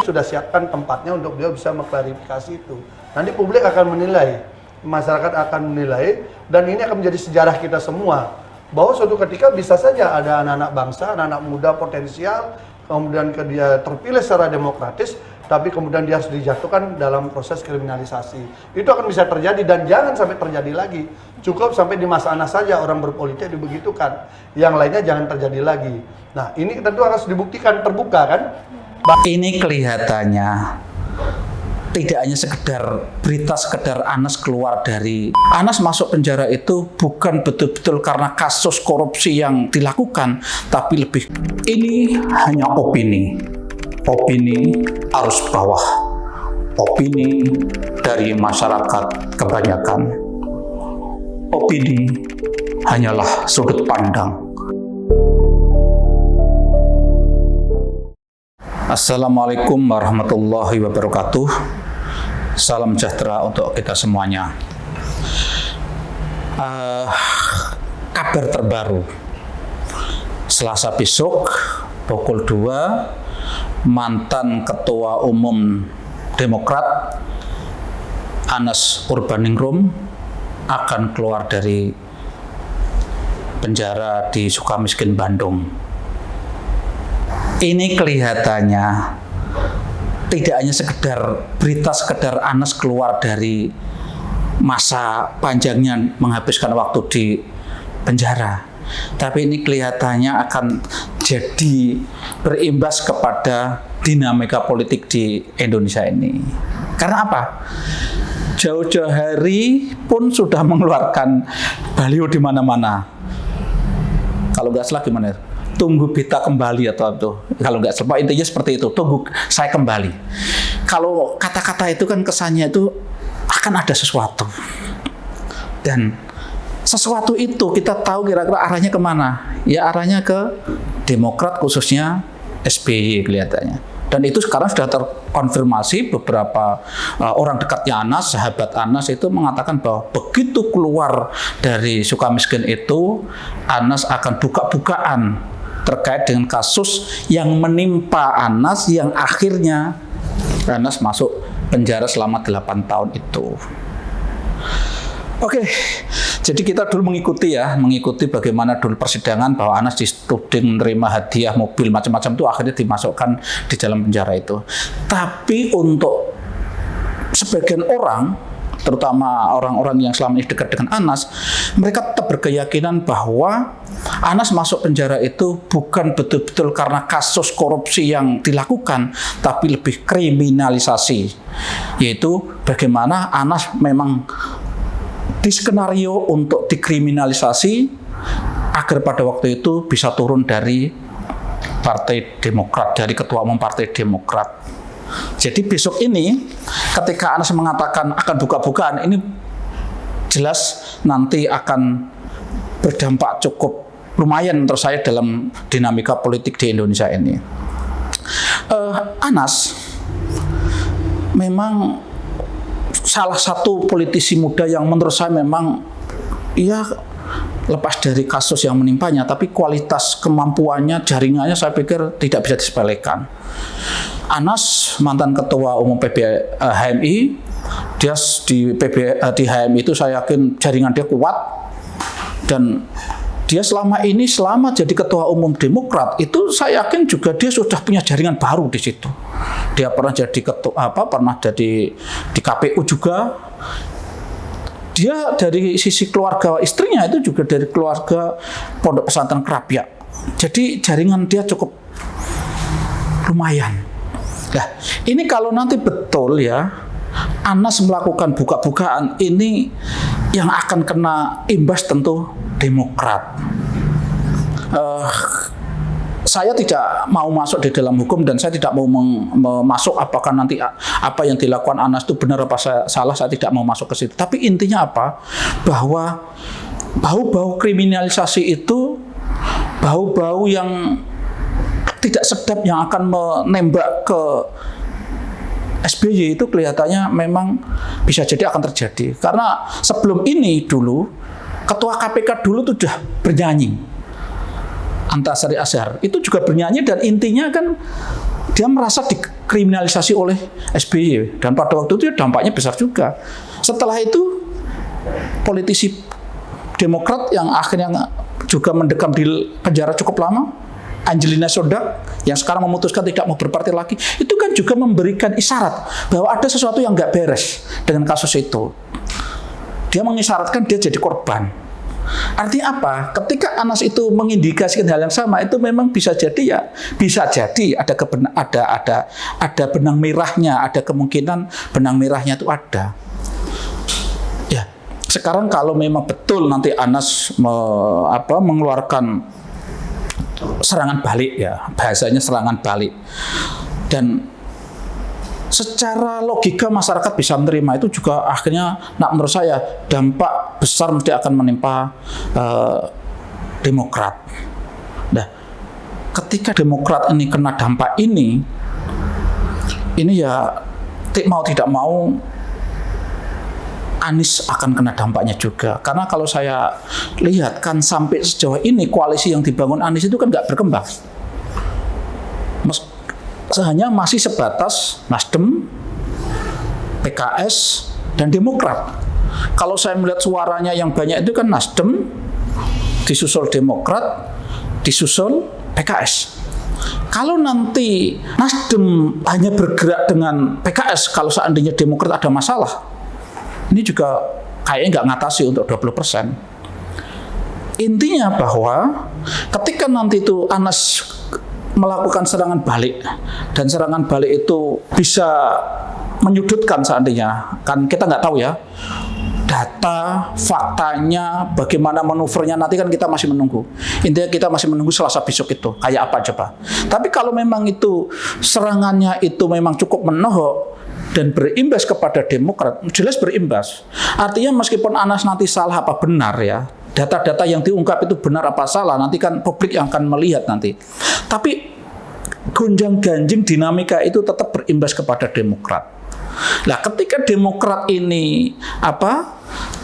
sudah siapkan tempatnya untuk beliau bisa mengklarifikasi itu. Nanti publik akan menilai, masyarakat akan menilai, dan ini akan menjadi sejarah kita semua. Bahwa suatu ketika bisa saja ada anak-anak bangsa, anak-anak muda potensial, kemudian dia terpilih secara demokratis, tapi kemudian dia harus dijatuhkan dalam proses kriminalisasi. Itu akan bisa terjadi dan jangan sampai terjadi lagi. Cukup sampai di masa Anas saja orang berpolitik dibegitukan. Yang lainnya jangan terjadi lagi. Nah, ini tentu harus dibuktikan terbuka kan? Ini kelihatannya tidak hanya sekedar berita sekedar Anas keluar dari Anas masuk penjara itu bukan betul-betul karena kasus korupsi yang dilakukan, tapi lebih ini hanya opini arus bawah, opini dari masyarakat kebanyakan. Opini hanyalah sudut pandang. Assalamualaikum warahmatullahi wabarakatuh. Salam sejahtera untuk kita semuanya. Kabar terbaru, Selasa besok pukul 2, mantan Ketua Umum Demokrat Anas Urbaningrum akan keluar dari penjara di Sukamiskin, Bandung. Ini kelihatannya tidak hanya sekedar berita sekedar Anas keluar dari masa panjangnya menghabiskan waktu di penjara, tapi ini kelihatannya akan jadi berimbas kepada dinamika politik di Indonesia ini. Karena apa? Jauh-jauh hari pun sudah mengeluarkan baliho di mana-mana. Kalau nggak salah gimana? Tunggu beta kembali atau itu. Kalau nggak salah, intinya seperti itu. Tunggu saya kembali. Kalau kata-kata itu kan kesannya itu akan ada sesuatu. Dan sesuatu itu kita tahu kira-kira arahnya kemana. Ya arahnya ke Demokrat, khususnya SBY kelihatannya. Dan itu sekarang sudah terkonfirmasi. Beberapa orang dekatnya Anas, sahabat Anas itu mengatakan bahwa begitu keluar dari Sukamiskin itu, Anas akan buka-bukaan terkait dengan kasus yang menimpa Anas, yang akhirnya Anas masuk penjara selama 8 tahun itu. Oke, jadi kita dulu mengikuti bagaimana dulu persidangan bahwa Anas dituding menerima hadiah mobil macam-macam itu akhirnya dimasukkan di dalam penjara itu. Tapi untuk sebagian orang, terutama orang-orang yang selama ini dekat dengan Anas, mereka tetap berkeyakinan bahwa Anas masuk penjara itu bukan betul-betul karena kasus korupsi yang dilakukan, tapi lebih kriminalisasi, yaitu bagaimana Anas memang diskenario untuk dikriminalisasi agar pada waktu itu bisa turun dari Partai Demokrat, dari Ketua Umum Partai Demokrat. Jadi besok ini ketika Anas mengatakan akan buka-bukaan, ini jelas nanti akan berdampak cukup lumayan menurut saya dalam dinamika politik di Indonesia ini. Anas memang salah satu politisi muda yang menurut saya memang ya lepas dari kasus yang menimpanya, tapi kualitas kemampuannya, jaringannya saya pikir tidak bisa disepelekan. Anas mantan Ketua Umum HMI, dia di HMI itu saya yakin jaringan dia kuat, dan dia selama jadi Ketua Umum Demokrat itu saya yakin juga dia sudah punya jaringan baru di situ. Dia pernah jadi pernah jadi di KPU juga. Dia dari sisi keluarga istrinya itu juga dari keluarga Pondok Pesantren Kerapiak. Jadi jaringan dia cukup lumayan. Nah, ini kalau nanti betul ya, Anas melakukan buka-bukaan, ini yang akan kena imbas tentu Demokrat. Saya tidak mau masuk di dalam hukum dan saya tidak mau masuk apakah nanti apa yang dilakukan Anas itu benar apa salah, saya tidak mau masuk ke situ. Tapi intinya apa? Bahwa bau-bau kriminalisasi itu bau-bau yang tidak sedap yang akan menembak ke SBY itu kelihatannya memang bisa jadi akan terjadi. Karena sebelum ini dulu Ketua KPK dulu tuh sudah bernyanyi, Antasari Azhar itu juga bernyanyi, dan intinya kan dia merasa dikriminalisasi oleh SBY, dan pada waktu itu dampaknya besar juga. Setelah itu politisi Demokrat yang akhirnya juga mendekam di penjara cukup lama, Angelina Sondag, yang sekarang memutuskan tidak mau berpartai lagi, itu kan juga memberikan isyarat bahwa ada sesuatu yang nggak beres dengan kasus itu. Dia mengisyaratkan dia jadi korban. Artinya apa? Ketika Anas itu mengindikasikan hal yang sama, itu memang bisa jadi ada benang merahnya, ada kemungkinan benang merahnya itu ada. Ya, sekarang kalau memang betul nanti Anas mengeluarkan serangan balik, ya bahasanya serangan balik, dan secara logika masyarakat bisa menerima, itu juga akhirnya menurut saya dampak besar mesti akan menimpa Demokrat. Nah, ketika Demokrat ini kena dampak ini ya mau tidak mau Anies akan kena dampaknya juga. Karena kalau saya lihat kan sampai sejauh ini koalisi yang dibangun Anies itu kan nggak berkembang. Hanya masih sebatas Nasdem, PKS, dan Demokrat. Kalau saya melihat suaranya yang banyak itu kan Nasdem, disusul Demokrat, disusul PKS. Kalau nanti Nasdem hanya bergerak dengan PKS, kalau seandainya Demokrat ada masalah, ini juga kayaknya nggak ngatasi untuk 20%. Intinya bahwa ketika nanti itu Anas melakukan serangan balik, dan serangan balik itu bisa menyudutkan seandainya, kan kita nggak tahu ya data, faktanya, bagaimana manuvernya, nanti kan kita masih menunggu. Intinya kita masih menunggu Selasa besok itu kayak apa coba. Tapi kalau memang itu serangannya itu memang cukup menohok dan berimbas kepada Demokrat, jelas berimbas. Artinya meskipun Anas nanti salah apa benar ya, data-data yang diungkap itu benar apa salah, nanti kan publik yang akan melihat nanti. Tapi gonjang-ganjing dinamika itu tetap berimbas kepada Demokrat. Nah, ketika Demokrat ini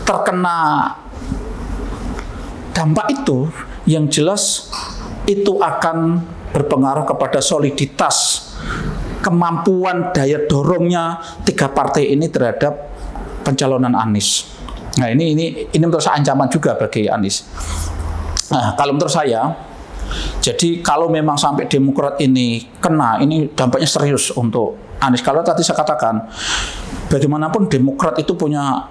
terkena dampak itu, yang jelas itu akan berpengaruh kepada soliditas, kemampuan daya dorongnya tiga partai ini terhadap pencalonan Anies. Nah, ini menurut saya ancaman juga bagi Anies. Nah, kalau menurut saya, jadi kalau memang sampai Demokrat ini kena, ini dampaknya serius untuk Anies. Kalau tadi saya katakan, bagaimanapun Demokrat itu punya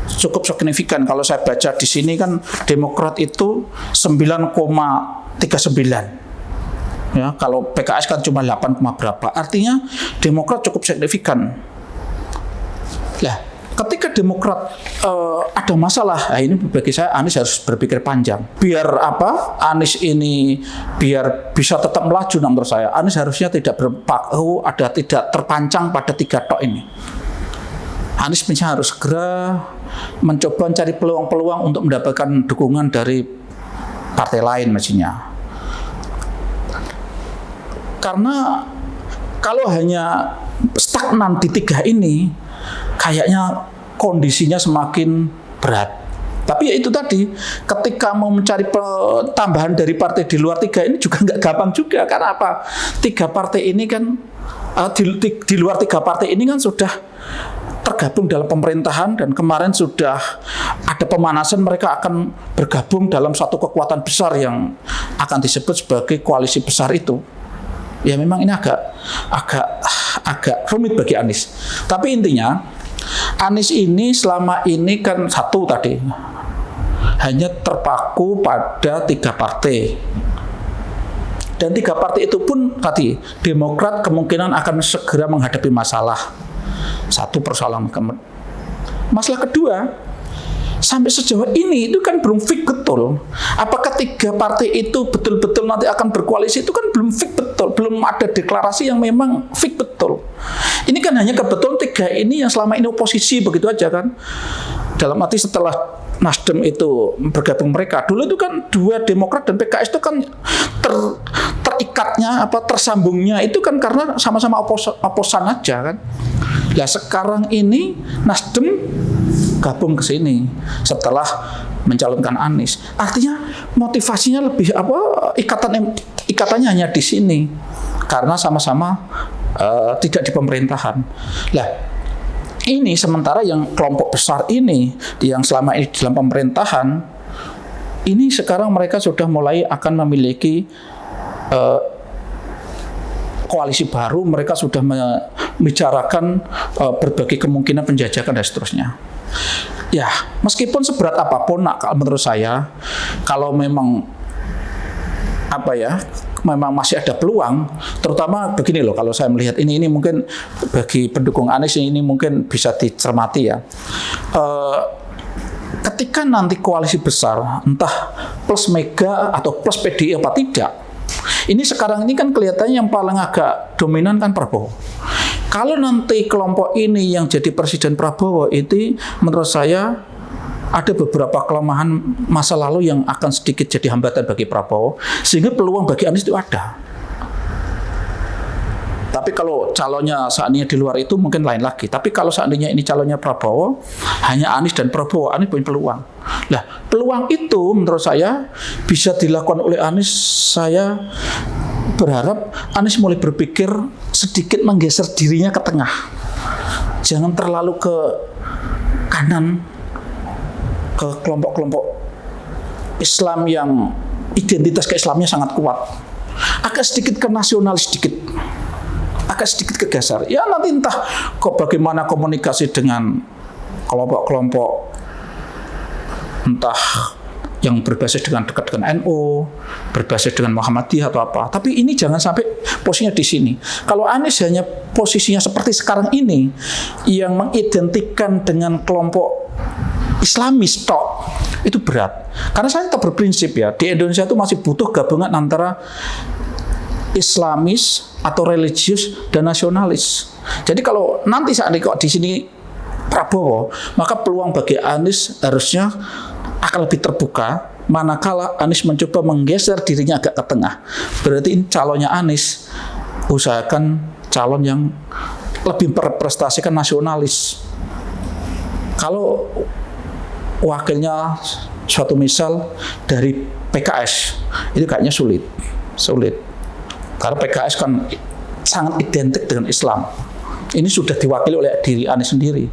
cukup signifikan. Kalau saya baca di sini kan Demokrat itu 9,39. Ya, kalau PKS kan cuma 8, berapa. Artinya Demokrat cukup signifikan. Lah, ketika Demokrat ada masalah, ini bagi saya Anies harus berpikir panjang. Biar Anies ini biar bisa tetap melaju, menurut saya Anies harusnya tidak tidak terpancang pada 3 tok ini. Anies misalnya harus segera mencoba mencari peluang-peluang untuk mendapatkan dukungan dari partai lain mestinya. Karena kalau hanya stagnan di 3 ini, kayaknya kondisinya semakin berat. Tapi ya itu tadi, ketika mau mencari tambahan dari partai di luar 3 ini juga nggak gampang juga. Karena apa? 3 partai ini kan, di luar 3 partai ini kan sudah tergabung dalam pemerintahan, dan kemarin sudah ada pemanasan, mereka akan bergabung dalam satu kekuatan besar yang akan disebut sebagai koalisi besar itu. Ya memang ini agak rumit bagi Anies. Tapi intinya Anies ini selama ini kan satu tadi hanya terpaku pada 3 partai. Dan 3 partai itu pun tadi Demokrat kemungkinan akan segera menghadapi masalah. Satu persoalan. Masalah kedua, sampai sejauh ini itu kan belum fix betul. Apakah 3 partai itu betul-betul nanti akan berkoalisi, itu kan belum fix betul. Belum ada deklarasi yang memang fix betul. Ini kan hanya kebetulan 3 ini yang selama ini oposisi begitu aja kan. Dalam arti setelah Nasdem itu bergabung mereka. Dulu itu kan 2 Demokrat dan PKS itu kan terikatnya tersambungnya itu kan karena sama-sama oposan aja kan. Nah sekarang ini Nasdem gabung ke sini setelah mencalonkan Anies. Artinya motivasinya lebih ikatannya hanya di sini. Karena sama-sama tidak di pemerintahan. Lah, ini sementara yang kelompok besar ini yang selama ini dalam pemerintahan, ini sekarang mereka sudah mulai akan memiliki koalisi baru, mereka sudah membicarakan berbagai kemungkinan penjajakan dan seterusnya. Ya, meskipun seberat apapun, menurut saya, kalau memang memang masih ada peluang, terutama begini loh, kalau saya melihat ini mungkin bagi pendukung Anies ini mungkin bisa dicermati ya. Ketika nanti koalisi besar, entah plus Mega atau plus PDI apa tidak, ini sekarang ini kan kelihatannya yang paling agak dominan kan Prabowo. Kalau nanti kelompok ini yang jadi presiden Prabowo, itu menurut saya ada beberapa kelemahan masa lalu yang akan sedikit jadi hambatan bagi Prabowo, sehingga peluang bagi Anies itu ada. Tapi kalau calonnya seandainya di luar itu mungkin lain lagi. Tapi kalau seandainya ini calonnya Prabowo, hanya Anies dan Prabowo, Anies punya peluang. Nah, peluang itu menurut saya bisa dilakukan oleh Anies. Saya berharap Anies mulai berpikir sedikit menggeser dirinya ke tengah. Jangan terlalu ke kanan, ke kelompok-kelompok Islam yang identitas keislamannya sangat kuat. Agak sedikit ke nasionalis sedikit. Agak sedikit kegeser. Ya nanti entah kok bagaimana komunikasi dengan kelompok-kelompok entah yang berbasis dengan dekat dengan NU, berbasis dengan Muhammadiyah atau apa. Tapi ini jangan sampai posisinya di sini. Kalau Anies hanya posisinya seperti sekarang ini yang mengidentikan dengan kelompok Islamis tok, itu berat. Karena saya tetap berprinsip ya, di Indonesia itu masih butuh gabungan antara Islamis atau religius dan nasionalis. Jadi kalau nanti saat ini kok di sini Prabowo, maka peluang bagi Anies harusnya akan lebih terbuka. Manakala Anies mencoba menggeser dirinya agak ke tengah, berarti calonnya Anies usahakan calon yang lebih berprestasikan nasionalis. Kalau wakilnya suatu misal dari PKS, itu kayaknya sulit. Karena PKS kan sangat identik dengan Islam. Ini sudah diwakili oleh diri Anies sendiri.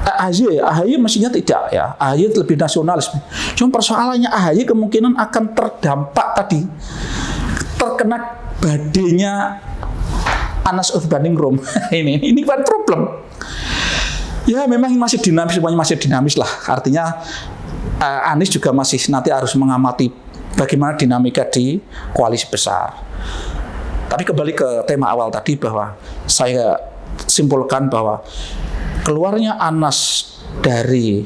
AHY mestinya tidak ya. AHY lebih nasionalis. Cuma persoalannya AHY kemungkinan akan terdampak tadi, terkena badainya Anas Urbaningrum. ini kan problem. Ya memang masih dinamis, semuanya masih dinamis lah. Artinya Anies juga masih nanti harus mengamati bagaimana dinamika di koalisi besar. Tapi kembali ke tema awal tadi, bahwa saya simpulkan bahwa keluarnya Anas dari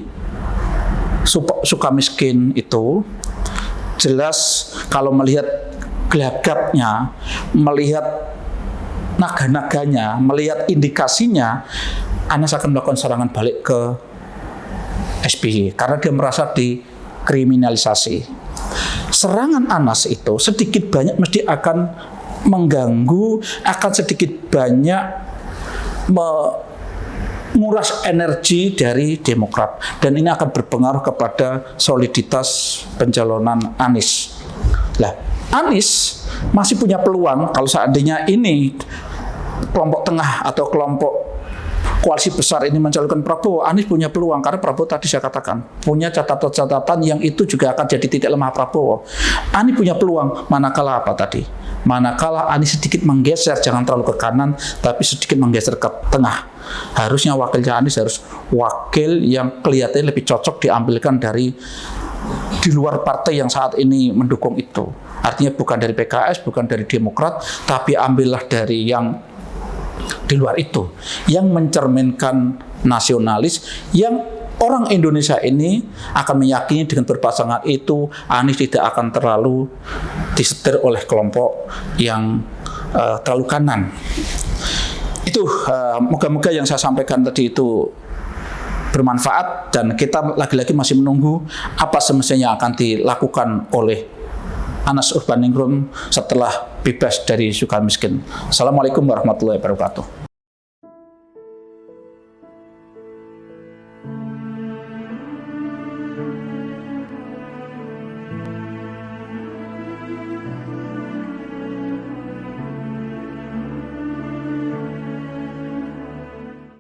Sukamiskin itu jelas kalau melihat gelagapnya, melihat naga-naganya, melihat indikasinya, Anas akan melakukan serangan balik ke SBY karena dia merasa dikriminalisasi. Serangan Anas itu sedikit banyak mesti akan mengganggu, akan sedikit banyak menguras energi dari Demokrat, dan ini akan berpengaruh kepada soliditas pencalonan Anies. Lah, Anies masih punya peluang kalau seandainya ini kelompok tengah atau kelompok koalisi besar ini mencalonkan Prabowo. Anies punya peluang karena Prabowo tadi saya katakan punya catatan-catatan yang itu juga akan jadi titik lemah Prabowo. Anies punya peluang manakala apa tadi? Manakala Anies sedikit menggeser, jangan terlalu ke kanan, tapi sedikit menggeser ke tengah. Harusnya wakilnya Anies harus wakil yang kelihatannya lebih cocok diambilkan dari di luar partai yang saat ini mendukung itu. Artinya bukan dari PKS, bukan dari Demokrat, tapi ambillah dari yang di luar itu, yang mencerminkan nasionalis, yang orang Indonesia ini akan meyakini dengan berpasangan itu Anies tidak akan terlalu disetir oleh kelompok yang terlalu kanan. Itu moga-moga yang saya sampaikan tadi itu bermanfaat, dan kita lagi-lagi masih menunggu apa semestinya akan dilakukan oleh Anas Urbaningrum setelah bebas dari Sukamiskin. Assalamualaikum warahmatullahi wabarakatuh.